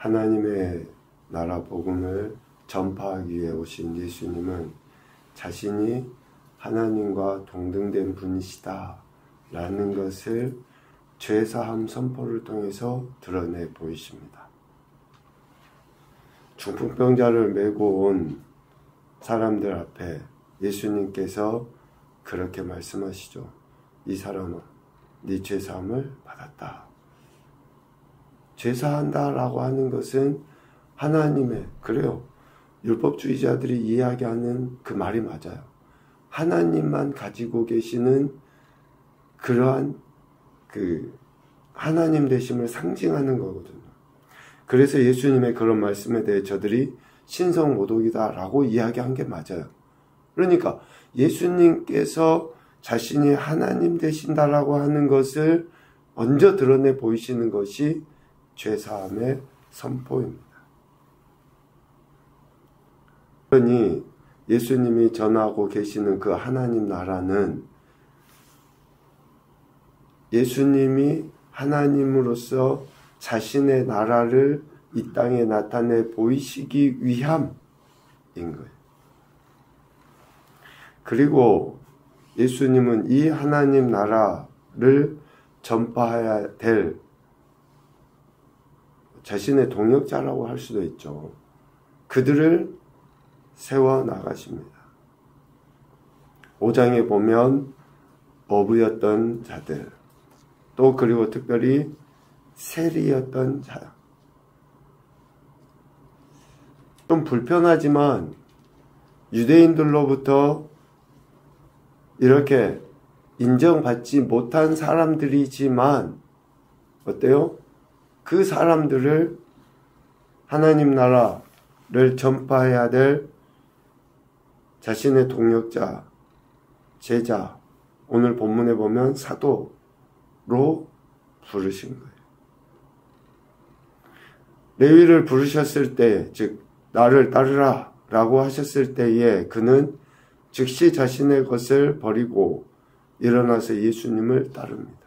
하나님의 나라 복음을 전파하기 위해 오신 예수님은 자신이 하나님과 동등된 분이시다 라는 것을 죄사함 선포를 통해서 드러내 보이십니다. 중풍병자를 메고 온 사람들 앞에 예수님께서 그렇게 말씀하시죠. 이 사람은 네 죄사함을 받았다. 죄사한다라고 하는 것은 하나님의, 그래요, 율법주의자들이 이야기하는 그 말이 맞아요. 하나님만 가지고 계시는 그러한 그 하나님 되심을 상징하는 거거든요. 그래서 예수님의 그런 말씀에 대해 저들이 신성모독이다라고 이야기한 게 맞아요. 그러니까 예수님께서 자신이 하나님 되신다라고 하는 것을 먼저 드러내 보이시는 것이 죄사함의 선포입니다. 그러니 예수님이 전하고 계시는 그 하나님 나라는 예수님이 하나님으로서 자신의 나라를 이 땅에 나타내 보이시기 위함인 거예요. 그리고 예수님은 이 하나님 나라를 전파해야 될 자신의 동역자라고 할 수도 있죠. 그들을 세워나가십니다. 5장에 보면 어부였던 자들, 또 그리고 특별히 세리였던 자. 좀 불편하지만 유대인들로부터 이렇게 인정받지 못한 사람들이지만 어때요? 그 사람들을 하나님 나라를 전파해야 될 자신의 동역자, 제자, 오늘 본문에 보면 사도로 부르신 거예요. 레위를 부르셨을 때, 즉 나를 따르라 라고 하셨을 때에 그는 즉시 자신의 것을 버리고 일어나서 예수님을 따릅니다.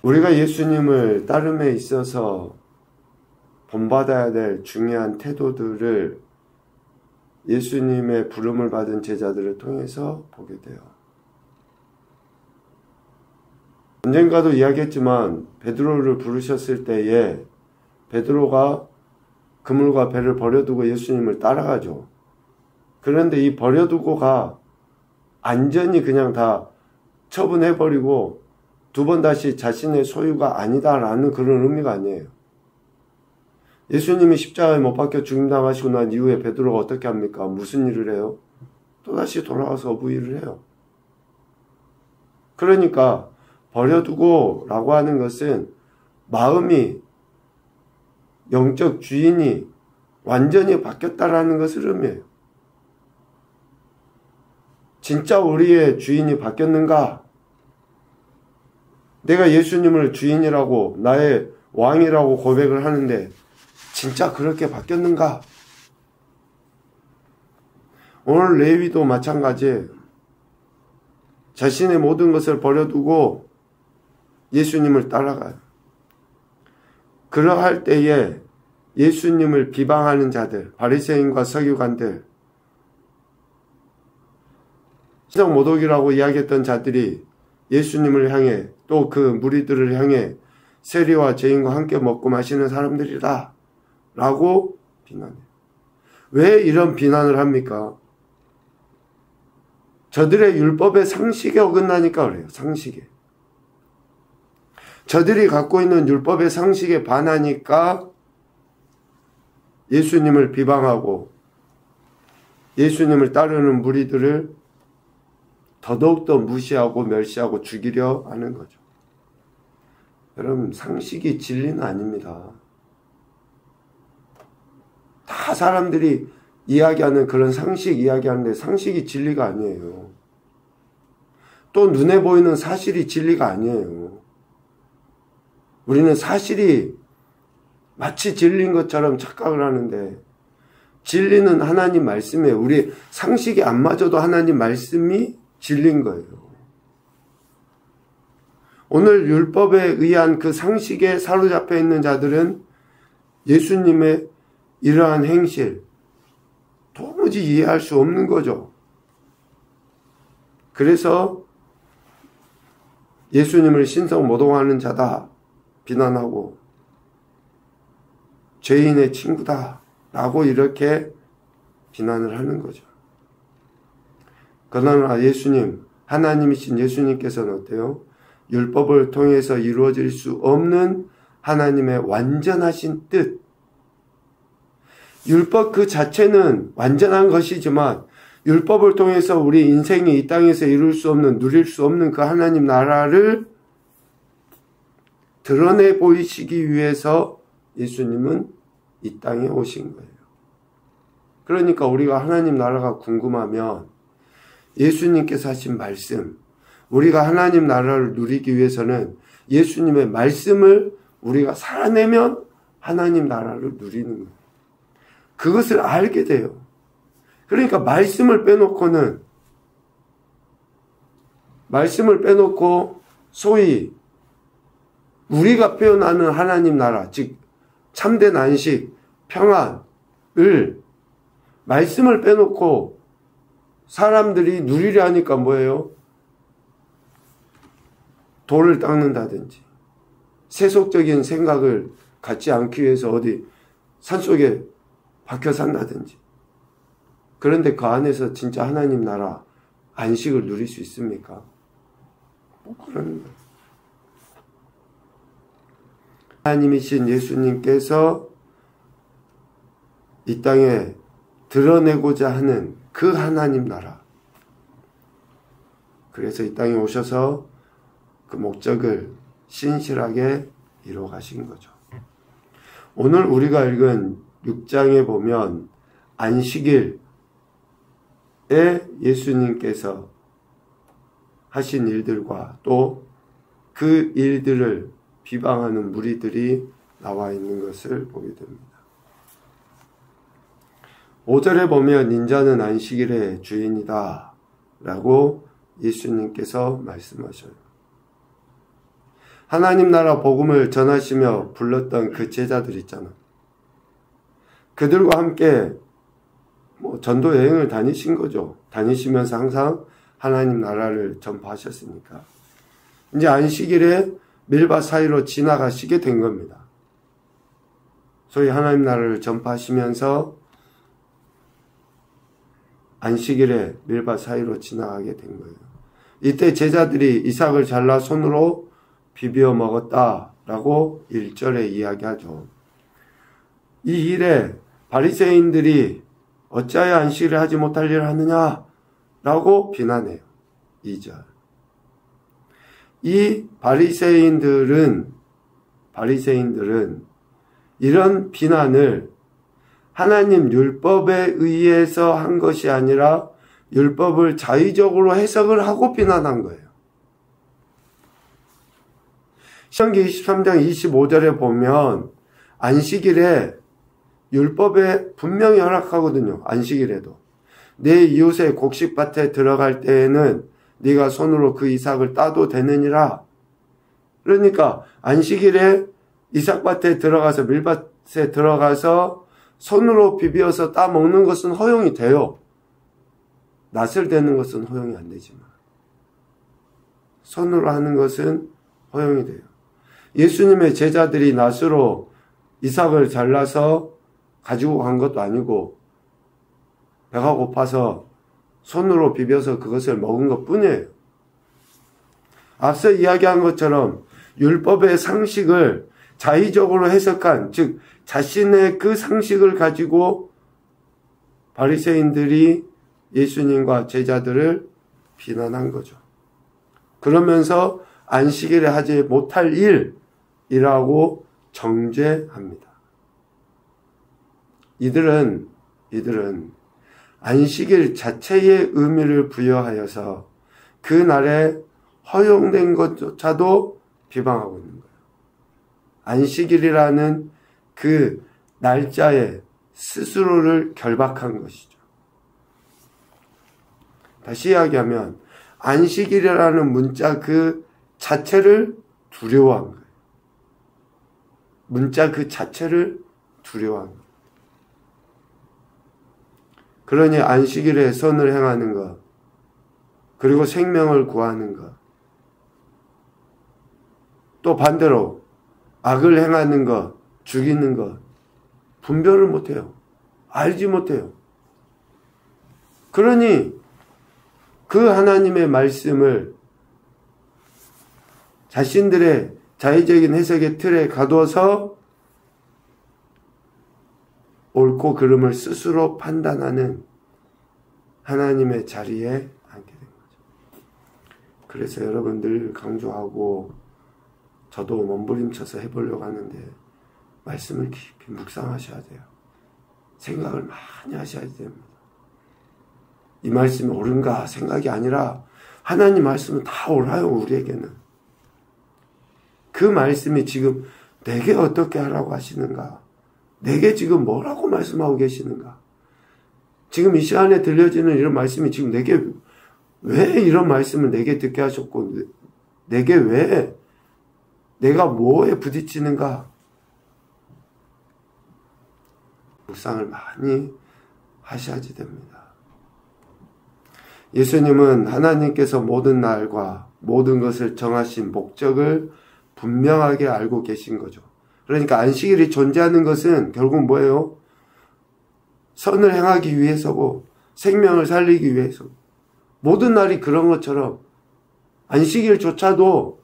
우리가 예수님을 따름에 있어서 본받아야 될 중요한 태도들을 예수님의 부름을 받은 제자들을 통해서 보게 돼요. 언젠가도 이야기했지만 베드로를 부르셨을 때에 베드로가 그물과 배를 버려두고 예수님을 따라가죠. 그런데 이 버려두고가 안전히 그냥 다 처분해버리고 두 번 다시 자신의 소유가 아니다라는 그런 의미가 아니에요. 예수님이 십자가에 못 박혀 죽임당하시고 난 이후에 베드로가 어떻게 합니까? 무슨 일을 해요? 또다시 돌아와서 어부 일을 해요. 그러니까 버려두고 라고 하는 것은 마음이, 영적 주인이 완전히 바뀌었다라는 것을 의미해요. 진짜 우리의 주인이 바뀌었는가? 내가 예수님을 주인이라고, 나의 왕이라고 고백을 하는데 진짜 그렇게 바뀌었는가? 오늘 레위도 마찬가지예요. 자신의 모든 것을 버려두고 예수님을 따라가요. 그러할 때에 예수님을 비방하는 자들, 바리새인과 서기관들, 신성모독이라고 이야기했던 자들이 예수님을 향해 또 그 무리들을 향해 세리와 죄인과 함께 먹고 마시는 사람들이다 라고 비난해요. 왜 이런 비난을 합니까? 저들의 율법의 상식에 어긋나니까 그래요. 상식에. 저들이 갖고 있는 율법의 상식에 반하니까 예수님을 비방하고 예수님을 따르는 무리들을 더더욱더 무시하고 멸시하고 죽이려 하는 거죠. 여러분, 상식이 진리는 아닙니다. 다 사람들이 이야기하는 그런 상식 이야기하는데 상식이 진리가 아니에요. 또 눈에 보이는 사실이 진리가 아니에요. 우리는 사실이 마치 진리인 것처럼 착각을 하는데 진리는 하나님 말씀이에요. 우리 상식이 안 맞아도 하나님 말씀이 진리인 거예요. 오늘 율법에 의한 그 상식에 사로잡혀 있는 자들은 예수님의 이러한 행실 도무지 이해할 수 없는 거죠. 그래서 예수님을 신성모독하는 자다 비난하고 죄인의 친구다 라고 이렇게 비난을 하는 거죠. 그러나 예수님, 하나님이신 예수님께서는 어때요? 율법을 통해서 이루어질 수 없는 하나님의 완전하신 뜻. 율법 그 자체는 완전한 것이지만 율법을 통해서 우리 인생이 이 땅에서 이룰 수 없는, 누릴 수 없는 그 하나님 나라를 드러내 보이시기 위해서 예수님은 이 땅에 오신 거예요. 그러니까 우리가 하나님 나라가 궁금하면 예수님께서 하신 말씀, 우리가 하나님 나라를 누리기 위해서는 예수님의 말씀을 우리가 살아내면 하나님 나라를 누리는 거예요. 그것을 알게 돼요. 그러니까 말씀을 빼놓고 소위 우리가 표현하는 하나님 나라, 즉 참된 안식, 평안을 말씀을 빼놓고 사람들이 누리려 하니까 뭐예요? 돌을 닦는다든지 세속적인 생각을 갖지 않기 위해서 어디 산속에 박혀 산다든지. 그런데 그 안에서 진짜 하나님 나라 안식을 누릴 수 있습니까? 뭐 그러는 거예요. 하나님이신 예수님께서 이 땅에 드러내고자 하는 그 하나님 나라. 그래서 이 땅에 오셔서 그 목적을 신실하게 이루어 가신 거죠. 오늘 우리가 읽은 6장에 보면 안식일에 예수님께서 하신 일들과 또 그 일들을 비방하는 무리들이 나와 있는 것을 보게 됩니다. 5절에 보면 인자는 안식일의 주인이다 라고 예수님께서 말씀하셔요. 하나님 나라 복음을 전하시며 불렀던 그 제자들 있잖아. 그들과 함께 전도 여행을 다니신 거죠. 다니시면서 항상 하나님 나라를 전파하셨으니까. 이제 안식일에 밀밭 사이로 지나가시게 된 겁니다. 소위 하나님 나라를 전파하시면서 안식일에 밀밭 사이로 지나가게 된 거예요. 이때 제자들이 이삭을 잘라 손으로 비벼 먹었다라고 1절에 이야기하죠. 이 일에 바리새인들이 어찌하여 안식일을 하지 못할 일을 하느냐라고 비난해요. 2절. 이 바리새인들은 이런 비난을 하나님 율법에 의해서 한 것이 아니라 율법을 자의적으로 해석을 하고 비난한 거예요. 신명기 23장 25절에 보면 안식일에 율법에 분명히 허락하거든요. 안식일에도. 내 이웃의 곡식밭에 들어갈 때에는 네가 손으로 그 이삭을 따도 되느니라. 그러니까 안식일에 이삭밭에 들어가서 밀밭에 들어가서 손으로 비벼서 따 먹는 것은 허용이 돼요. 낫을 대는 것은 허용이 안 되지만 손으로 하는 것은 허용이 돼요. 예수님의 제자들이 낫으로 이삭을 잘라서 가지고 간 것도 아니고 배가 고파서 손으로 비벼서 그것을 먹은 것 뿐이에요. 앞서 이야기한 것처럼 율법의 상식을 자의적으로 해석한, 즉 자신의 그 상식을 가지고 바리새인들이 예수님과 제자들을 비난한 거죠. 그러면서 안식일에 하지 못할 일이라고 정죄합니다. 이들은 안식일 자체의 의미를 부여하여서 그 날에 허용된 것조차도 비방하고 있는 거예요. 안식일이라는 그 날짜에 스스로를 결박한 것이죠. 다시 이야기하면 안식일이라는 문자 그 자체를 두려워한 거예요. 문자 그 자체를 두려워한 거예요. 그러니 안식일에 선을 행하는 것, 그리고 생명을 구하는 것, 또 반대로 악을 행하는 것, 죽이는 것, 분별을 못해요. 알지 못해요. 그러니 그 하나님의 말씀을 자신들의 자의적인 해석의 틀에 가둬서 옳고 그름을 스스로 판단하는 하나님의 자리에 앉게 된 거죠. 그래서 여러분들 강조하고 저도 몸부림쳐서 해보려고 하는데 말씀을 깊이 묵상하셔야 돼요. 생각을 많이 하셔야 됩니다. 이 말씀이 옳은가 생각이 아니라 하나님 말씀은 다 옳아요. 우리에게는. 그 말씀이 지금 내게 어떻게 하라고 하시는가, 내게 지금 뭐라고 말씀하고 계시는가, 지금 이 시간에 들려지는 이런 말씀이 지금 내게 왜 이런 말씀을 내게 듣게 하셨고 내게 왜 내가 뭐에 부딪히는가, 묵상을 많이 하셔야지 됩니다. 예수님은 하나님께서 모든 날과 모든 것을 정하신 목적을 분명하게 알고 계신 거죠. 그러니까 안식일이 존재하는 것은 결국 뭐예요? 선을 행하기 위해서고 생명을 살리기 위해서. 모든 날이 그런 것처럼 안식일조차도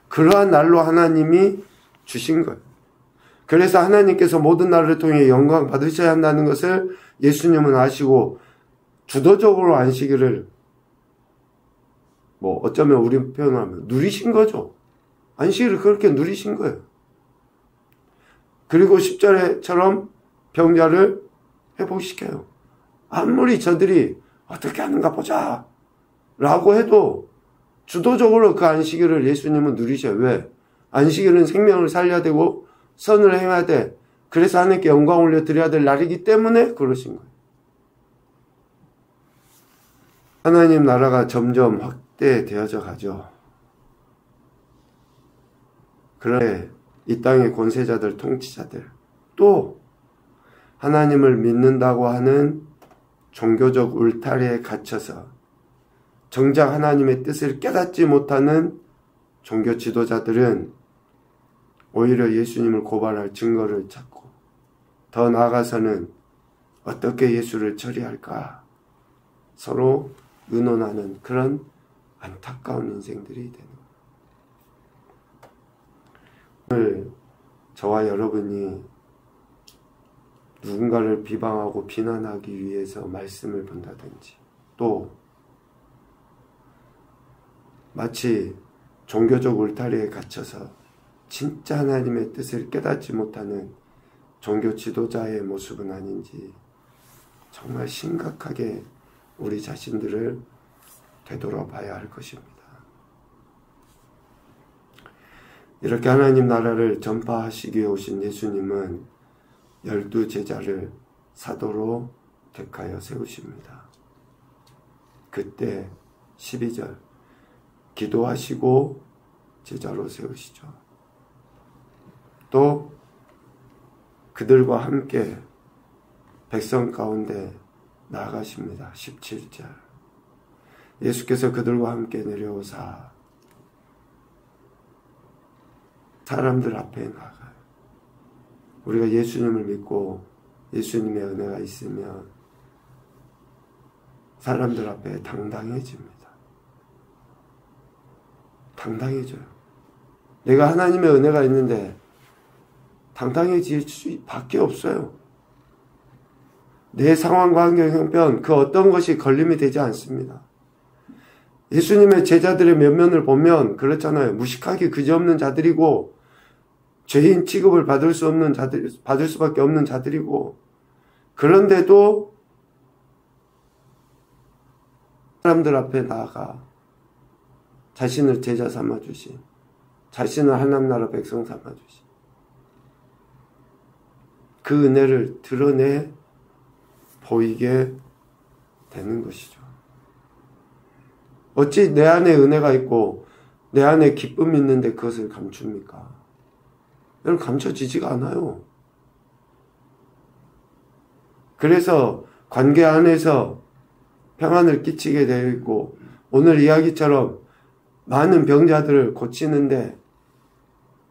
그러한 날로 하나님이 주신 거예요. 그래서 하나님께서 모든 날을 통해 영광 받으셔야 한다는 것을 예수님은 아시고 주도적으로 안식일을 어쩌면 우리 표현하면 누리신 거죠. 안식일을 그렇게 누리신 거예요. 그리고 10절에처럼 병자를 회복시켜요. 아무리 저들이 어떻게 하는가 보자 라고 해도 주도적으로 그 안식일을 예수님은 누리셔요. 왜? 안식일은 생명을 살려야 되고 선을 행해야 돼. 그래서 하나님께 영광 올려드려야 될 날이기 때문에 그러신 거예요. 하나님 나라가 점점 확대되어져 가죠. 그런데 이 땅의 권세자들, 통치자들, 또 하나님을 믿는다고 하는 종교적 울타리에 갇혀서 정작 하나님의 뜻을 깨닫지 못하는 종교 지도자들은 오히려 예수님을 고발할 증거를 찾고 더 나아가서는 어떻게 예수를 처리할까 서로 의논하는 그런 안타까운 인생들이 되는 거예요. 오늘 저와 여러분이 누군가를 비방하고 비난하기 위해서 말씀을 본다든지 또 마치 종교적 울타리에 갇혀서 진짜 하나님의 뜻을 깨닫지 못하는 종교 지도자의 모습은 아닌지 정말 심각하게 우리 자신들을 되돌아봐야 할 것입니다. 이렇게 하나님 나라를 전파하시기 위해 오신 예수님은 12제자를 사도로 택하여 세우십니다. 그때 12절 기도하시고 제자로 세우시죠. 또 그들과 함께 백성 가운데 나아가십니다. 17절 예수께서 그들과 함께 내려오사 사람들 앞에 나가요. 우리가 예수님을 믿고 예수님의 은혜가 있으면 사람들 앞에 당당해집니다. 당당해져요. 내가 하나님의 은혜가 있는데 당당해질 수밖에 없어요. 내 상황과 환경, 형편 그 어떤 것이 걸림이 되지 않습니다. 예수님의 제자들의 면면을 보면 그렇잖아요. 무식하기 그지없는 자들이고 죄인 취급을 받을 수밖에 없는 자들이고 그런데도 사람들 앞에 나아가 자신을 제자 삼아주신 자신을 하나님 나라 백성 삼아주신 그 은혜를 드러내 보이게 되는 것이죠. 어찌 내 안에 은혜가 있고 내 안에 기쁨이 있는데 그것을 감춥니까? 여러분, 감춰지지가 않아요. 그래서 관계 안에서 평안을 끼치게 되어 있고, 오늘 이야기처럼 많은 병자들을 고치는데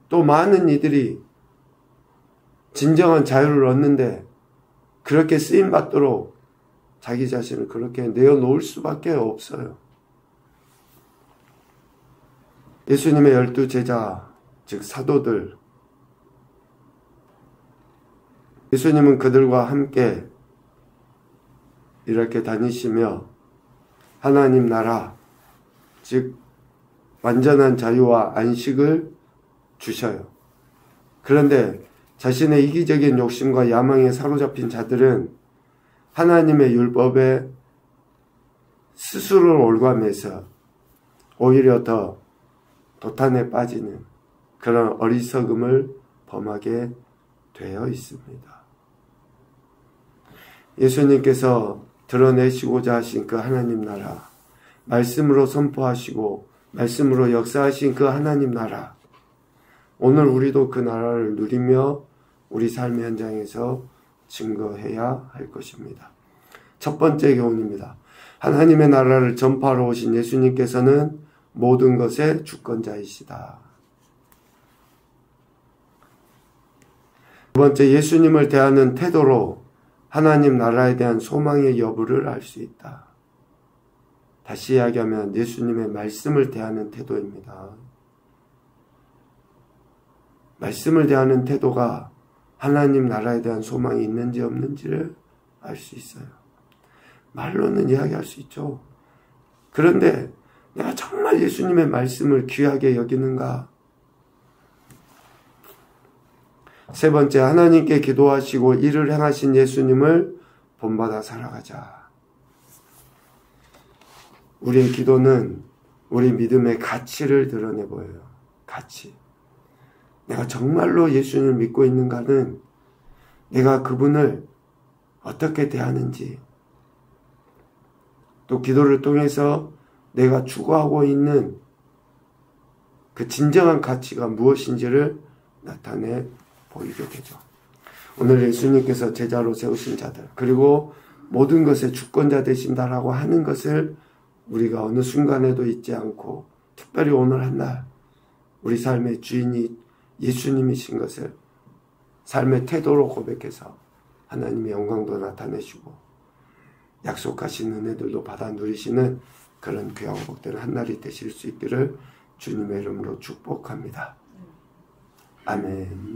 또 많은 이들이 진정한 자유를 얻는데 그렇게 쓰임받도록 자기 자신을 그렇게 내어놓을 수밖에 없어요. 예수님의 12제자, 즉 사도들, 예수님은 그들과 함께 이렇게 다니시며 하나님 나라, 즉 완전한 자유와 안식을 주셔요. 그런데 자신의 이기적인 욕심과 야망에 사로잡힌 자들은 하나님의 율법에 스스로를 올가매서 오히려 더 도탄에 빠지는 그런 어리석음을 범하게 되어 있습니다. 예수님께서 드러내시고자 하신 그 하나님 나라, 말씀으로 선포하시고 말씀으로 역사하신 그 하나님 나라, 오늘 우리도 그 나라를 누리며 우리 삶의 현장에서 증거해야 할 것입니다. 첫 번째 교훈입니다. 하나님의 나라를 전파하러 오신 예수님께서는 모든 것의 주권자이시다. 두 번째, 예수님을 대하는 태도로 하나님 나라에 대한 소망의 여부를 알 수 있다. 다시 이야기하면 예수님의 말씀을 대하는 태도입니다. 말씀을 대하는 태도가 하나님 나라에 대한 소망이 있는지 없는지를 알 수 있어요. 말로는 이야기할 수 있죠. 그런데 내가 정말 예수님의 말씀을 귀하게 여기는가? 세 번째, 하나님께 기도하시고 일을 행하신 예수님을 본받아 살아가자. 우리의 기도는 우리 믿음의 가치를 드러내 보여요. 가치. 내가 정말로 예수님을 믿고 있는가는 내가 그분을 어떻게 대하는지, 또 기도를 통해서 내가 추구하고 있는 그 진정한 가치가 무엇인지를 나타내 보이게 되죠. 오늘 예수님께서 제자로 세우신 자들, 그리고 모든 것의 주권자 되신다라고 하는 것을 우리가 어느 순간에도 잊지 않고, 특별히 오늘 한날 우리 삶의 주인이 예수님이신 것을 삶의 태도로 고백해서 하나님의 영광도 나타내시고 약속하신 은혜들도 받아 누리시는 그런 귀하고 복되는 한날이 되실 수 있기를 주님의 이름으로 축복합니다. 아멘.